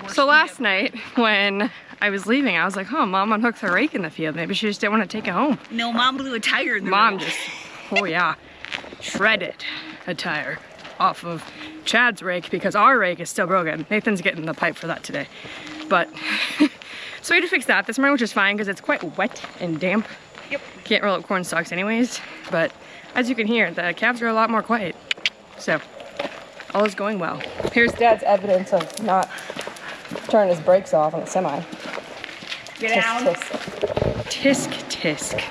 So last night when I was leaving, I was like, oh, Mom unhooked the rake in the field. Maybe she just didn't want to take it home. No, Mom blew a tire in the Mom just, oh yeah, shredded a tire off of Chad's rake because our rake is still broken. Nathan's getting the pipe for that today. But, so we had to fix that this morning, which is fine because it's quite wet and damp. Yep. Can't roll up corn stalks anyways. But as you can hear, the calves are a lot more quiet. So, all is going well. Here's Dad's evidence of not turning his brakes off on the semi. Get down. Tisk, tisk. Tisk.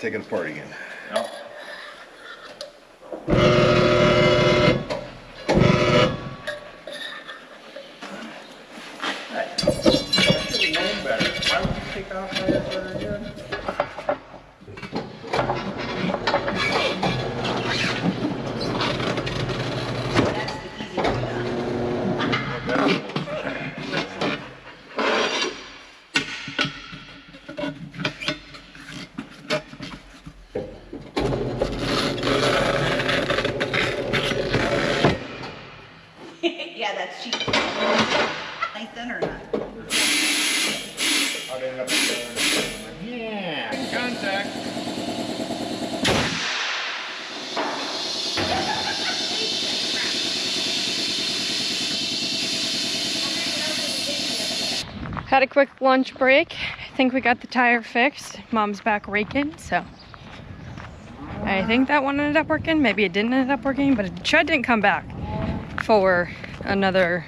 Take it apart again. Yep. Why would you take off that again? Yeah, that's cheap. Nathan or not? I'd end up yeah. Contact. Had a quick lunch break. I think we got the tire fixed. Mom's back raking, so I think that one ended up working. Maybe it didn't end up working, but Chad didn't come back for another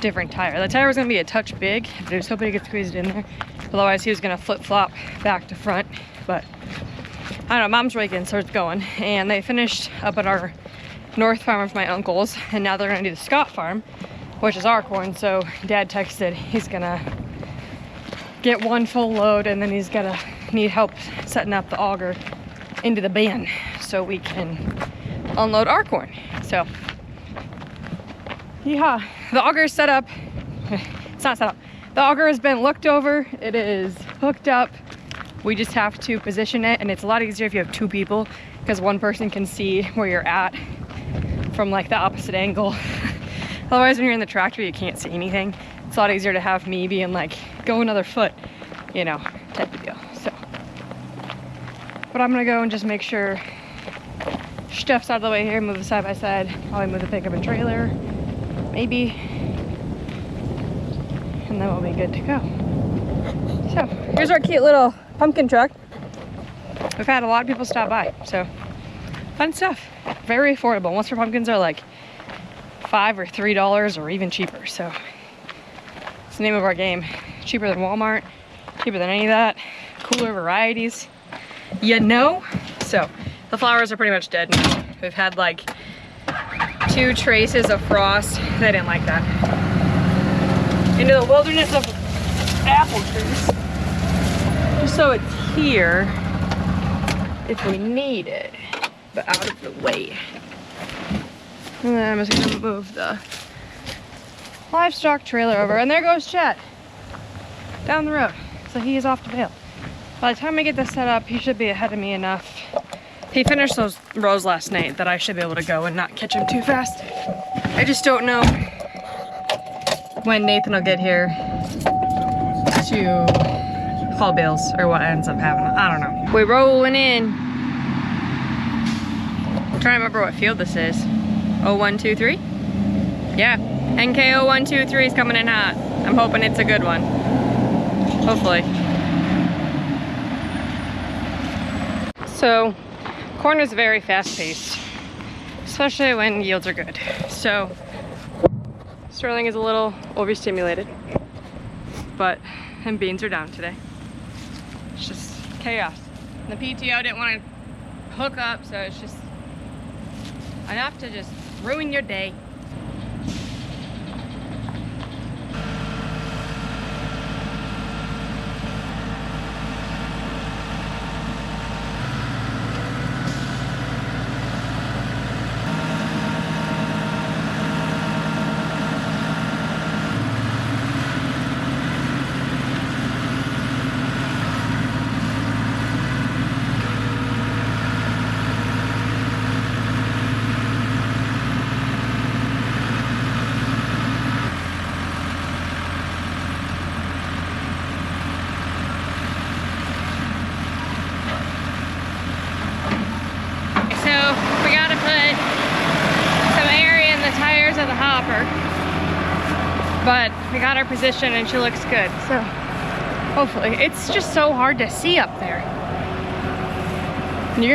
different tire. The tire was gonna be a touch big, but I was hoping he could squeeze it in there. Otherwise, he was gonna flip-flop back to front. But I don't know, Mom's raking, so it's going. And they finished up at our north farm of my uncle's, and now they're gonna do the Scott farm, which is our corn. So Dad texted he's gonna get one full load, and then he's gonna need help setting up the auger into the bin so we can unload our corn. So yeah, the auger is set up. It's not set up. The auger has been looked over. It is hooked up. We just have to position it, and it's a lot easier if you have two people because one person can see where you're at from like the opposite angle. Otherwise, when you're in the tractor, you can't see anything. It's a lot easier to have me being like, go another foot, you know, type of deal. So, but I'm gonna go and just make sure stuff's out of the way here, move the side by side, probably move the pickup and trailer. Maybe, and then we'll be good to go. So here's our cute little pumpkin truck. We've had a lot of people stop by, so fun stuff. Very affordable. Most of our pumpkins are like $5 or $3 or even cheaper. So it's the name of our game. Cheaper than Walmart, cheaper than any of that. Cooler varieties, you know. So the flowers are pretty much dead now. We've had like 2 traces of frost. They didn't like that. Into the wilderness of apple trees. Just so it's here if we need it, but out of the way. And then I'm just gonna move the livestock trailer over. And there goes Chet down the road. So he is off to bale. By the time I get this set up, he should be ahead of me enough. He finished those rows last night that I should be able to go and not catch him too fast. I just don't know when Nathan will get here to haul bales or what ends up happening. I don't know. We're rolling in. I'm trying to remember what field this is. 0123? Yeah, NK 0123 is coming in hot. I'm hoping it's a good one. Hopefully. So, corn is very fast-paced, especially when yields are good. So, Sterling is a little overstimulated, and beans are down today. It's just chaos. And the PTO didn't want to hook up, so it's just enough to just ruin your day. but we got our position and she looks good. So hopefully, it's just so hard to see up there.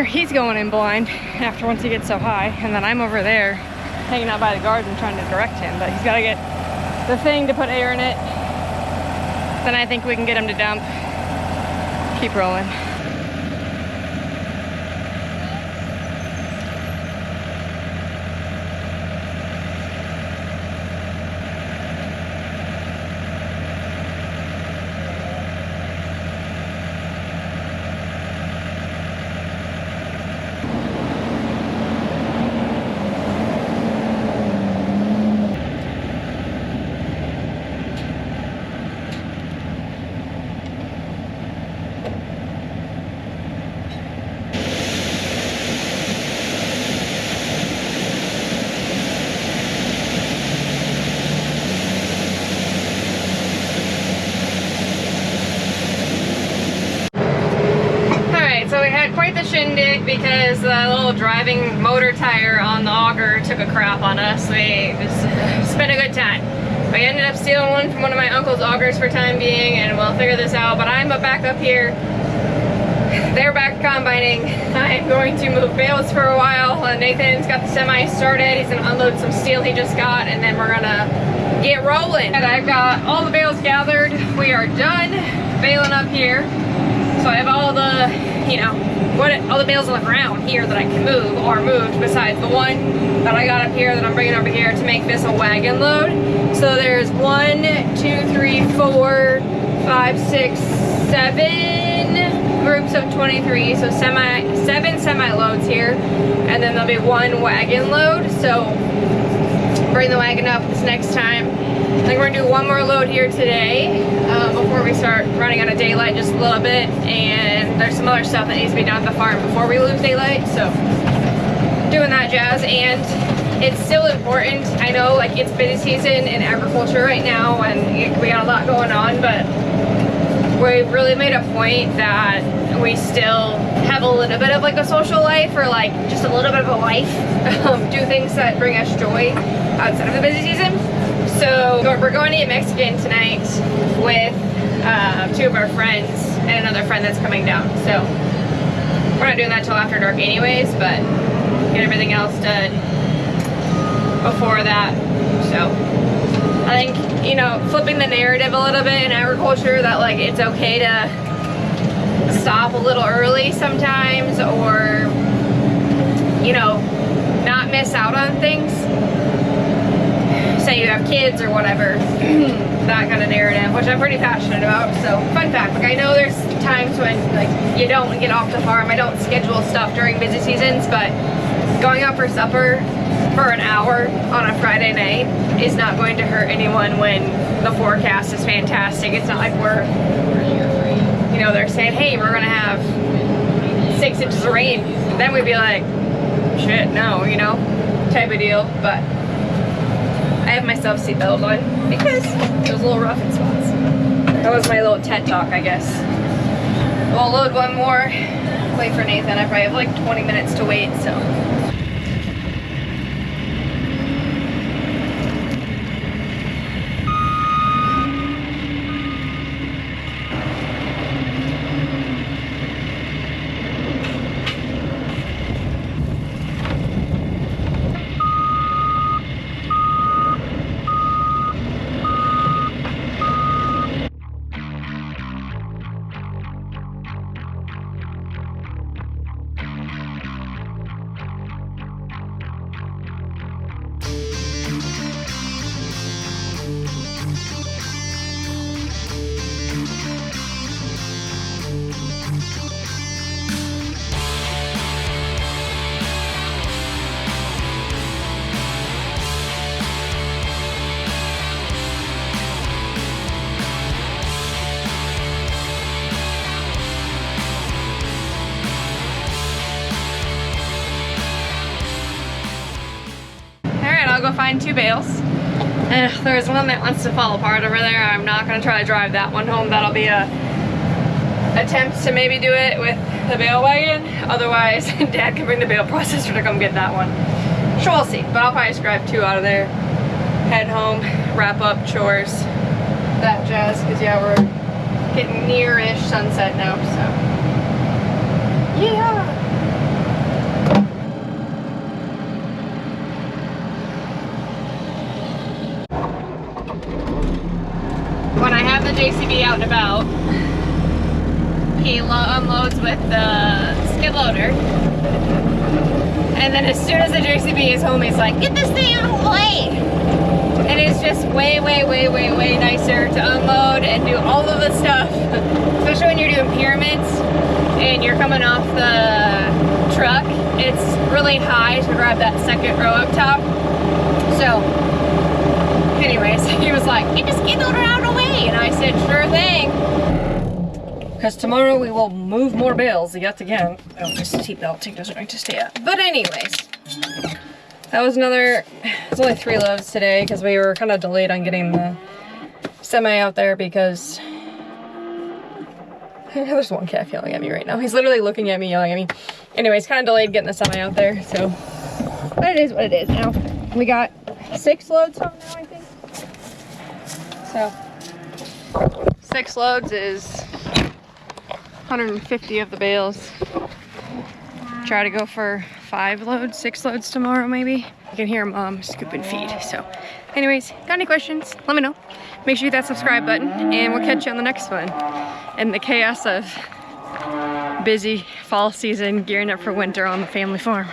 He's going in blind after once he gets so high, and then I'm over there hanging out by the garden trying to direct him, but he's got to get the thing to put air in it. Then I think we can get him to dump. Keep rolling. So we had quite the shindig because the little driving motor tire on the Augur took a crap on us. We just spent a good time. I ended up stealing one from one of my uncle's Augurs for time being, and we'll figure this out. But I'm back up here. They're back combining. I'm going to move bales for a while. Nathan's got the semi started. He's gonna unload some steel he just got, and then we're gonna get rolling. And I've got all the bales gathered. We are done baling up here. So I have all the, all the bales on the ground here that I can move are moved, besides the one that I got up here that I'm bringing over here to make this a wagon load. So there's 1, 2, 3, 4, 5, 6, 7 groups of 23. So 7 semi loads here, and then there'll be 1 wagon load. So bring the wagon up this next time. I think we're gonna do 1 more load here today before we start running out of daylight just a little bit, and there's some other stuff that needs to be done at the farm before we lose daylight, so doing that jazz. And it's still important. I know like it's busy season in agriculture right now and we got a lot going on, but we've really made a point that we still have a little bit of like a social life, or like just a little bit of a life, do things that bring us joy outside of the busy season. So we're going to eat Mexican tonight with 2 of our friends and another friend that's coming down. So we're not doing that till after dark anyways, but get everything else done before that. So I think, flipping the narrative a little bit in agriculture, that like it's okay to stop a little early sometimes, or, not miss out on things. Say you have kids or whatever, that kind of narrative, which I'm pretty passionate about. So fun fact, like I know there's times when like you don't get off the farm. I don't schedule stuff during busy seasons, but going out for supper for an hour on a Friday night is not going to hurt anyone when the forecast is fantastic. It's not like we're, they're saying, hey, we're gonna have 6 inches of rain. Then we'd be like, shit, no, type of deal. But I have myself seatbelt on because it was a little rough in spots. That was my little TED talk, I guess. We'll load 1 more, wait for Nathan. I probably have like 20 minutes to wait, so. I'll go find 2 bales. There's one that wants to fall apart over there. I'm not gonna try to drive that one home. That'll be a attempt to maybe do it with the bale wagon. Otherwise, Dad can bring the bale processor to come get that one. So we'll see, but I'll probably just grab 2 out of there. head home, wrap up chores, that jazz, because yeah, we're getting near-ish sunset now, so yeah. When I have the JCB out and about, he unloads with the skid loader. And then as soon as the JCB is home, he's like, get this thing out of the way! And it's just way, way, way, way, way nicer to unload and do all of the stuff. Especially when you're doing pyramids and you're coming off the truck. It's really high to grab that second row up top. So, anyways, he was like, get the skid loader out of the way! And I said, sure thing. Because tomorrow we will move more bales yet again. Oh, this seatbelt thing doesn't like to stay up. But anyways, that was another, it's only 3 loads today because we were kind of delayed on getting the semi out there because there's one calf yelling at me right now. He's literally looking at me, yelling at me. Anyways, kind of delayed getting the semi out there, so. But it is what it is now. We got 6 loads home now, I think. So, 6 loads is 150 of the bales. Try to go for 5 loads, 6 loads tomorrow maybe. You can hear Mom scooping feed. So anyways, got any questions, let me know. Make sure you hit that subscribe button and we'll catch you on the next one. In the chaos of busy fall season, gearing up for winter on the family farm.